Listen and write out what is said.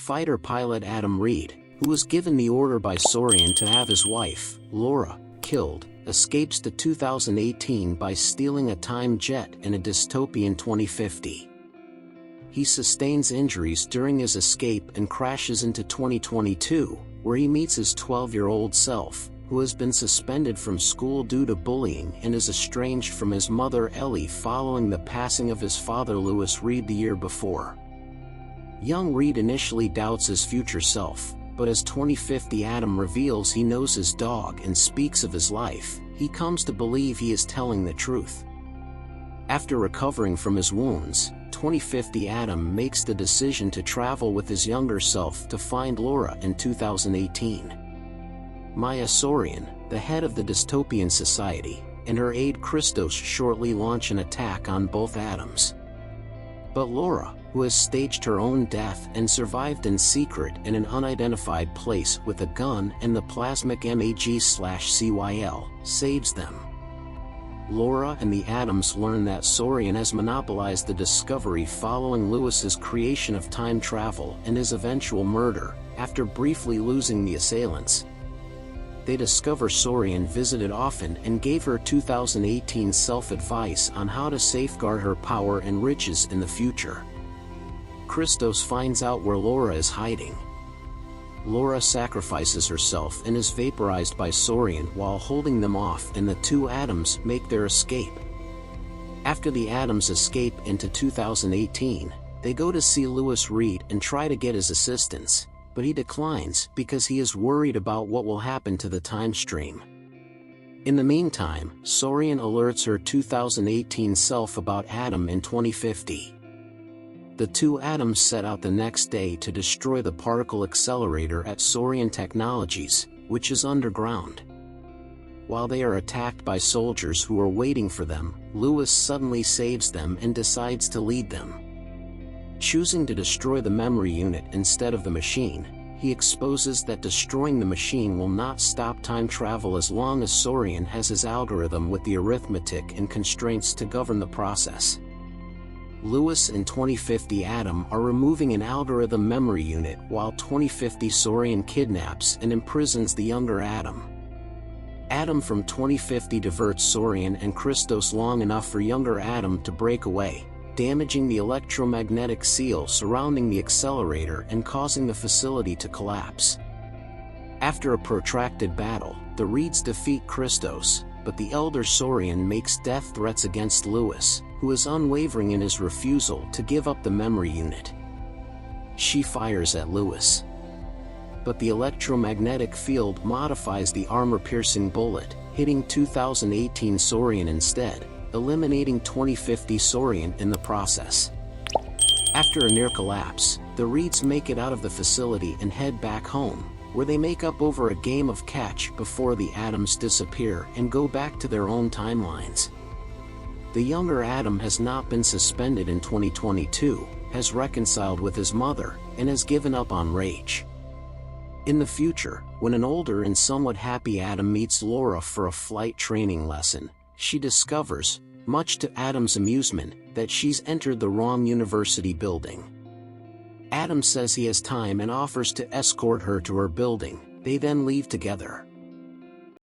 fighter pilot Adam Reed, who was given the order by Saurian to have his wife, Laura, killed, escapes to 2018 by stealing a time jet in a dystopian 2050. He sustains injuries during his escape and crashes into 2022, where he meets his 12-year-old self, who has been suspended from school due to bullying and is estranged from his mother Ellie following the passing of his father Lewis Reed the year before. Young Reed initially doubts his future self, but as 2050 Adam reveals he knows his dog and speaks of his life, he comes to believe he is telling the truth. After recovering from his wounds, 2050 Adam makes the decision to travel with his younger self to find Laura in 2018. Maya Saurian, the head of the dystopian society, and her aide Christos shortly launch an attack on both Adams. But Laura, who has staged her own death and survived in secret in an unidentified place with a gun and the plasmic MAG/CYL, saves them. Laura and the Adams learn that Saurian has monopolized the discovery following Lewis's creation of time travel and his eventual murder, after briefly losing the assailants. They discover Saurian visited often and gave her 2018 self-advice on how to safeguard her power and riches in the future. Christos finds out where Laura is hiding. Laura sacrifices herself and is vaporized by Saurian while holding them off, and the two Adams make their escape. After the Adams escape into 2018, they go to see Lewis Reed and try to get his assistance, but he declines because he is worried about what will happen to the time stream. In the meantime, Saurian alerts her 2018 self about Adam in 2050. The two Adams set out the next day to destroy the particle accelerator at Saurian Technologies, which is underground. While they are attacked by soldiers who are waiting for them, Lewis suddenly saves them and decides to lead them. Choosing to destroy the memory unit instead of the machine, he exposes that destroying the machine will not stop time travel as long as Saurian has his algorithm with the arithmetic and constraints to govern the process. Lewis and 2050 Adam are removing an algorithm memory unit while 2050 Saurian kidnaps and imprisons the younger Adam. Adam from 2050 diverts Saurian and Christos long enough for younger Adam to break away, damaging the electromagnetic seal surrounding the accelerator and causing the facility to collapse. After a protracted battle, the Reeds defeat Christos, but the elder Saurian makes death threats against Lewis, who is unwavering in his refusal to give up the memory unit. She fires at Lewis, but the electromagnetic field modifies the armor-piercing bullet, hitting 2018 Saurian instead, eliminating 2050 Saurian in the process. After a near collapse, the Reeds make it out of the facility and head back home, where they make up over a game of catch before the Adams disappear and go back to their own timelines. The younger Adam has not been suspended in 2022, has reconciled with his mother, and has given up on rage. In the future, when an older and somewhat happy Adam meets Laura for a flight training lesson, she discovers, much to Adam's amusement, that she's entered the wrong university building. Adam says he has time and offers to escort her to her building. They then leave together.